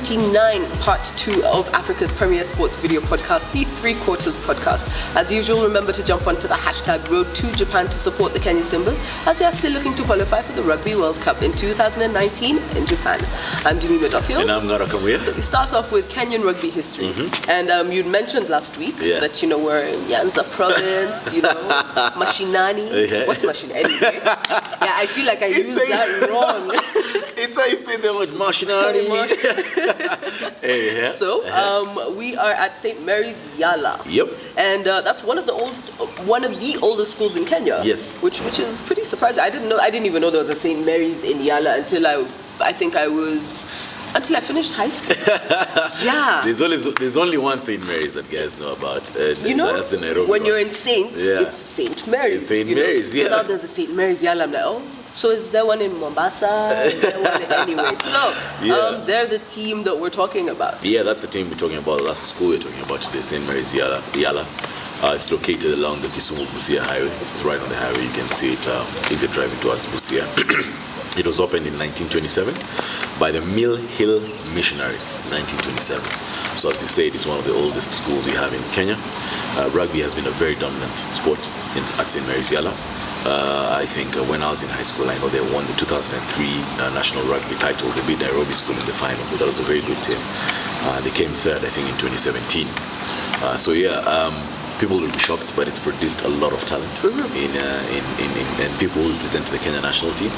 29, part 2 of Africa's premier sports video podcast, the 3 Quarters podcast. As usual, remember to jump onto the hashtag Road to Japan to support the Kenya Simbas as they are still looking to qualify for the Rugby World Cup in 2019 in Japan. I'm Dumi Medoffield. And I'm Ngara. So we start off with Kenyan rugby history. And you'd mentioned last week that, we're in Nyanza province, Mashinani. What's Mashinani? Anyway, I feel like I used that wrong. It's how you say the word Mashinani. So we are at St.Mary's Yala. Yep. And that's one of the oldest schools in Kenya. Yes. Which is pretty surprising. I didn't even know there was a St. Mary's in Yala until I finished high school. Yeah. There's only one St. Mary's that guys know about. That's in Nairobi. When you're in Saints, it's St. Mary's. It's St. Mary's, So now there's a St. Mary's Yala. I'm like, oh. So is there one in Mombasa? Is there one anyway? So they're the team that we're talking about. Yeah, that's the team we're talking about. That's the school we're talking about today, St. Mary's Yala. It's located along the Kisumu-Busia highway. It's right on the highway. You can see it if you're driving towards Busia. It was opened in 1927 by the Mill Hill Missionaries, 1927. So as you said, it's one of the oldest schools we have in Kenya. Rugby has been a very dominant sport at St. Mary's Yala. I think when I was in high school, I know they won the 2003 national rugby title. They beat Nairobi School in the final. That was a very good team. They came third, I think, in 2017. People will be shocked, but it's produced a lot of talent in people who represent the Kenya national team.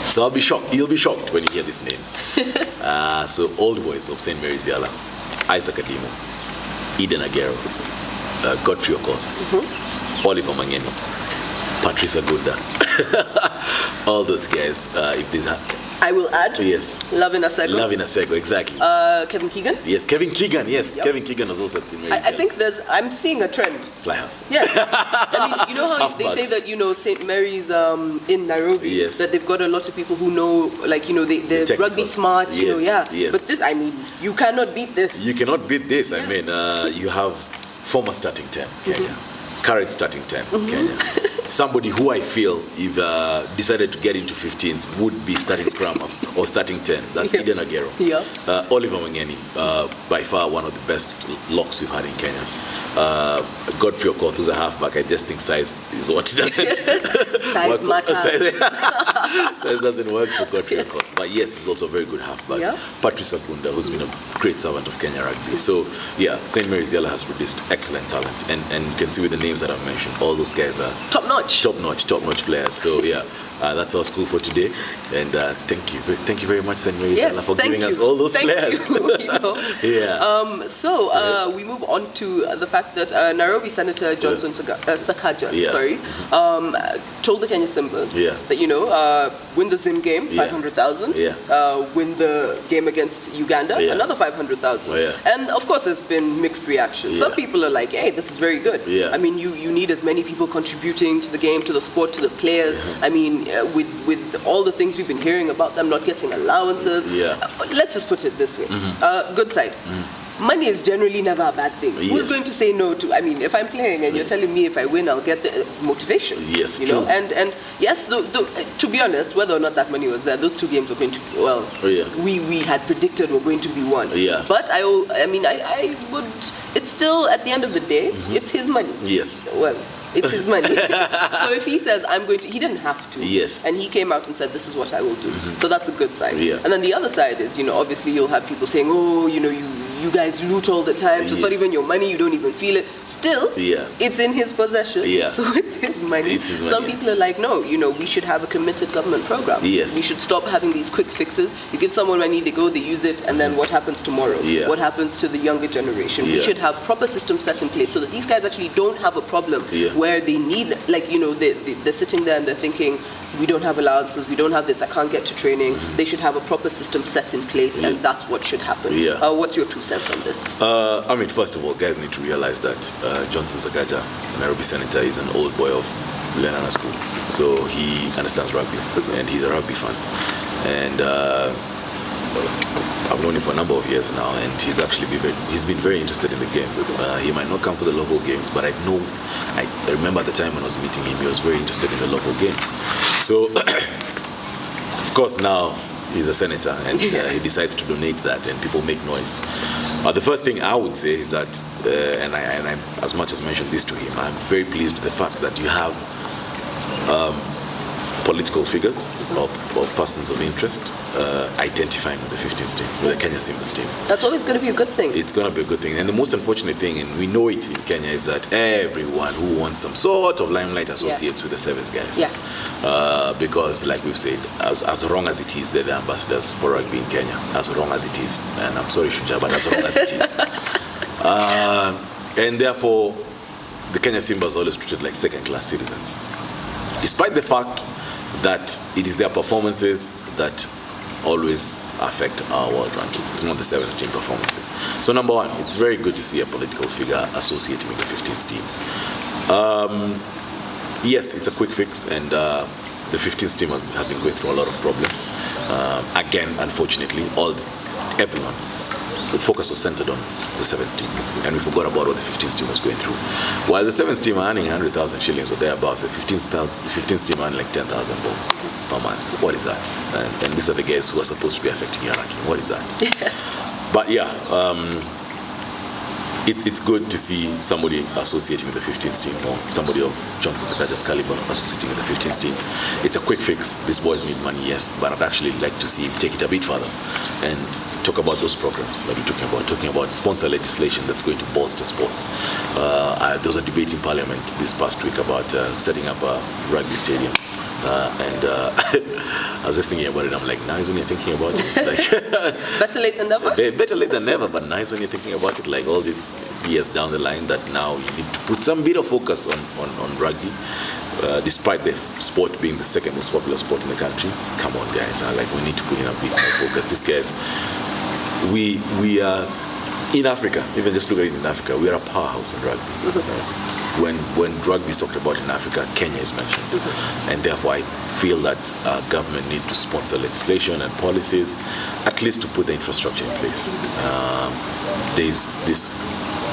So I'll be shocked. You'll be shocked when you hear these names. So old boys of St. Mary's Yala: Isaac Adimo, Eden Agero, Godfrey Okoth, Oliver Mangeni, Patrice Agunda. All those guys. If these I will add. Yes. Lavin Asego, exactly. Kevin Keegan. Yes, Kevin Keegan. Yes, yep. Kevin Keegan was also at St. Mary's. I think I'm seeing a trend. Flyhouse. Yes. I mean, you know how they say that St. Mary's in Nairobi that they've got a lot of people who know, they're rugby smart. Yes. But this, you cannot beat this. You cannot beat this. I mean, you have former starting 10 Kenya, current starting 10 Kenya. Somebody who I feel, if decided to get into 15s, would be starting scrum or starting 10. That's Eden Agero. Yeah. Oliver Mangeni, by far one of the best locks we've had in Kenya. Godfrey Okoth, who's a halfback. I just think size is what doesn't size matters. Size doesn't work for Godfrey Okoth. But yes, he's also a very good halfback. Yeah. Patrice Agunda, who's been a great servant of Kenya rugby. So St. Mary's Yala has produced excellent talent, and you can see with the names that I've mentioned, all those guys are top notch players. So that's our school for today, and thank you very much, St. Mary's Yala, for giving us all those players. We move on to the fact that Nairobi Senator Johnson Sakaja, told the Kenya Simbas that win the Zim game, 500,000. Win the game against Uganda, another 500,000. And of course, there's been mixed reactions. Some people are like, "Hey, this is very good." I mean, you need as many people contributing to the game, to the sport, to the players. I mean, with all the things we've been hearing about them not getting allowances. Let's just put it this way: good side. Money is generally never a bad thing. Who's going to say no to? I mean, if I'm playing and you're telling me if I win, I'll get the motivation. Yes, true. And yes, to be honest, whether or not that money was there, those 2 games were going to be, we had predicted were going to be won. But I would. It's still at the end of the day, it's his money. Yes. Well. It's his money. So if he says, he didn't have to. Yes. And he came out and said, this is what I will do. So that's a good side. And then the other side is, obviously you'll have people saying, oh, you guys loot all the time, so it's not even your money, you don't even feel it. Still, it's in his possession, so it's his money. Some people are like, no, we should have a committed government program. We should stop having these quick fixes. You give someone money, they go, they use it, and then what happens tomorrow? What happens to the younger generation? We should have proper systems set in place so that these guys actually don't have a problem where they need, they're sitting there and they're thinking, we don't have allowances, we don't have this, I can't get to training. They should have a proper system set in place, and that's what should happen. What's your 2 cents on this? First of all, guys need to realize that Johnson Sakaja, Nairobi Senator, is an old boy of Lenana School. So he understands rugby, and he's a rugby fan. And I've known him for a number of years now, and he's been very interested in the game. He might not come for the local games, but I remember at the time when I was meeting him, he was very interested in the local game. So, of course, now He's a senator, and he decides to donate that, and people make noise. The first thing I would say is that, and I, as much as mentioned this to him, I'm very pleased with the fact that you have political figures or persons of interest identifying with the 15th team, with the Kenya Simbas team. That's always going to be a good thing. It's going to be a good thing. And the most unfortunate thing, and we know it in Kenya, is that everyone who wants some sort of limelight associates with the Sevens guys. Because, like we've said, as wrong as it is, they're the ambassadors for rugby in Kenya. As wrong as it is. And I'm sorry, Shuja, but as wrong as it is. And therefore, the Kenya Simbas are always treated like second-class citizens. Despite the fact that it is their performances that always affect our world ranking. It's not the 7th team performances. So number one, it's very good to see a political figure associating with the 15th team. Yes, it's a quick fix, and the 15th team has been going through a lot of problems. Again, unfortunately, the focus was centered on the 7th team, and we forgot about what the 15th team was going through. While the 7th team are earning 100,000 shillings or thereabouts, the 15th team are earning like 10,000 per month. What is that? And these are the guys who are supposed to be affecting your ranking. What is that? But yeah, it's good to see somebody associating with the 15th team, or somebody of Johnson Sakaja's caliber associating with the 15th team. It's a quick fix. These boys need money, yes, but I'd actually like to see him take it a bit further and talk about those programs that we're talking about sponsor legislation that's going to bolster sports. There was a debate in Parliament this past week about setting up a rugby stadium. I was just thinking about it. I'm like, nice when you're thinking about it. Like, better late than never. Better late than never, but nice when you're thinking about it. Like all these years down the line, that now you need to put some bit of focus on rugby, despite the sport being the second most popular sport in the country. Come on, guys! Like we need to put in a bit more focus. These guys, we are in Africa. Even just look at it in Africa, we are a powerhouse in rugby. When rugby is talked about in Africa, Kenya is mentioned. And therefore I feel that government need to sponsor legislation and policies, at least to put the infrastructure in place. There's this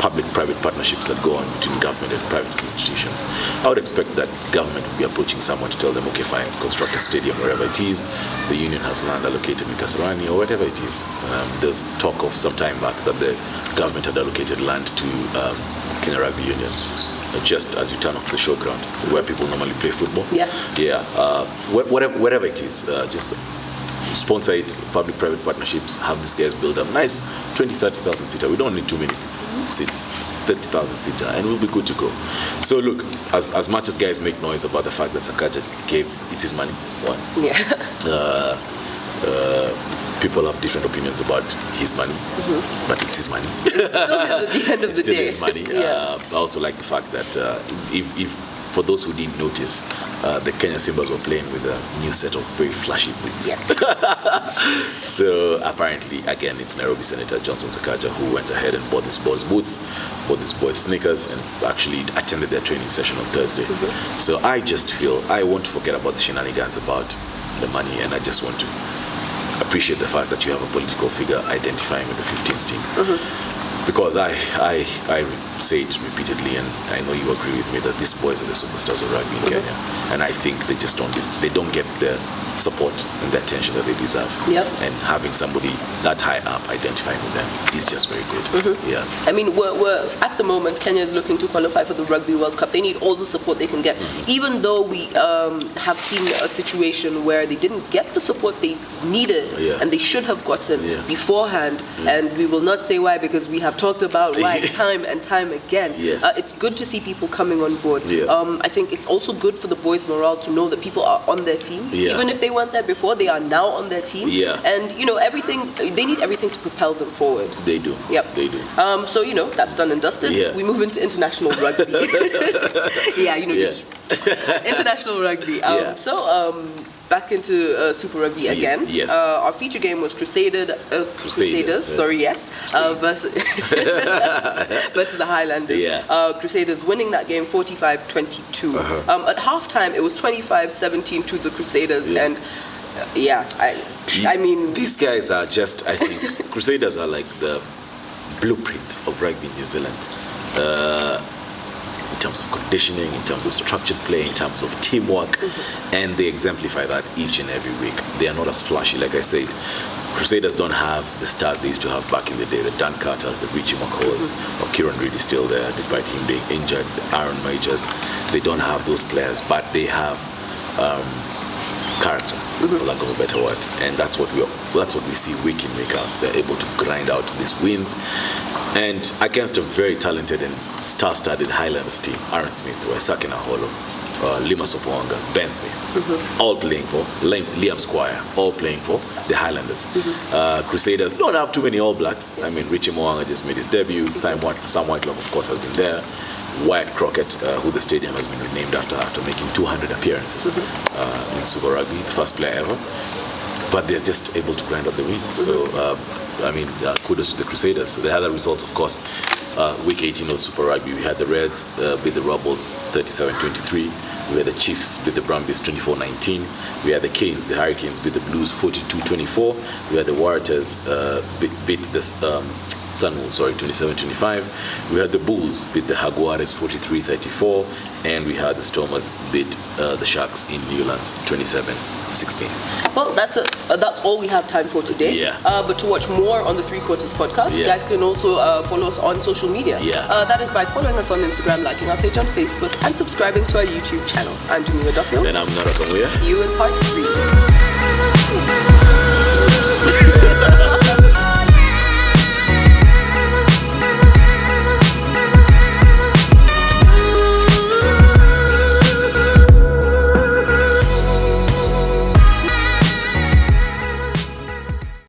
public-private partnerships that go on between government and private institutions. I would expect that government would be approaching someone to tell them, okay, fine, construct a stadium wherever it is. The union has land allocated in Kasarani or whatever it is. There's talk of some time back that the government had allocated land to Kenya Rugby Union, just as you turn off the showground where people normally play football. Whatever it is, just sponsor it, public-private partnerships, have these guys build a nice 20,000-30,000 seater. We don't need too many seats, 30,000 seater, and we'll be good to go. So look, as much as guys make noise about the fact that Sakaja it's his money, people have different opinions about his money, but it's his money. It's still his at the end of the day. It's still his money. I also like the fact that if for those who didn't notice, the Kenya Simbas were playing with a new set of very flashy boots. Yes. So apparently, again, it's Nairobi Senator Johnson Sakaja who went ahead and bought this boys' boots, bought this boys' sneakers, and actually attended their training session on Thursday. So I just feel I want to forget about the shenanigans about the money, and I just want to appreciate the fact that you have a political figure identifying with the 15th team. Because I say it repeatedly, and I know you agree with me, that these boys are the superstars of rugby in Kenya, and I think they just don't get the support and the attention that they deserve. And having somebody that high up identifying with them is just very good. I mean, we're at the moment, Kenya is looking to qualify for the Rugby World Cup. They need all the support they can get, even though we have seen a situation where they didn't get the support they needed and they should have gotten beforehand, and we will not say why, because we have talked about why time and time again. It's good to see people coming on board. I think it's also good for the boys' morale to know that people are on their team. Even if they weren't there before, they are now on their team. And they need everything to propel them forward. They do. They do. So that's done and dusted. We move into international rugby. International rugby. Back into Super Rugby again. Our feature game was Crusaders versus the Highlanders. Crusaders winning that game 45-22. At halftime, it was 25-17 to the Crusaders, and I mean, these guys are just, I think, Crusaders are like the blueprint of rugby in New Zealand. in terms of conditioning, in terms of structured play, in terms of teamwork, and they exemplify that each and every week. They are not as flashy, like I said. Crusaders don't have the stars they used to have back in the day, the Dan Carters, the Richie McCaws, or Kieran Reid is still there despite him being injured, Aaron Majors. They don't have those players, but they have character, for lack of a better word, and that's what we see week in, week out. They're able to grind out these wins, and against a very talented and star-studded Highlanders team, Aaron Smith, Sakina Holo, Lima Sopoanga, Ben Smith, all playing for Liam Squire, all playing for the Highlanders. Crusaders don't have too many All Blacks. I mean, Richie Moanga just made his debut. Sam Whitelock, of course, has been there. Wyatt Crockett, who the stadium has been renamed after making 200 appearances in Super Rugby, the first player ever. But they're just able to grind out the win. So, kudos to the Crusaders. So the other results, of course, week 18 of Super Rugby, we had the Reds beat the Rebels 37-23. We had the Chiefs beat the Brumbies 24-19. We had the Canes, the Hurricanes beat the Blues 42-24. We had the Warriors beat the Sunwolves, 27-25. We had the Bulls beat the Jaguares 43-34, and we had the Stormers beat the Sharks in Newlands 27-16. Well, that's all we have time for today. Yeah. But to watch more on the Three Quarters podcast, you guys can also follow us on social media. Yeah. That is by following us on Instagram, liking our page on Facebook, and subscribing to our YouTube channel. I'm Domingo Duffield. And I'm Nara Kamuya. See you in part 3.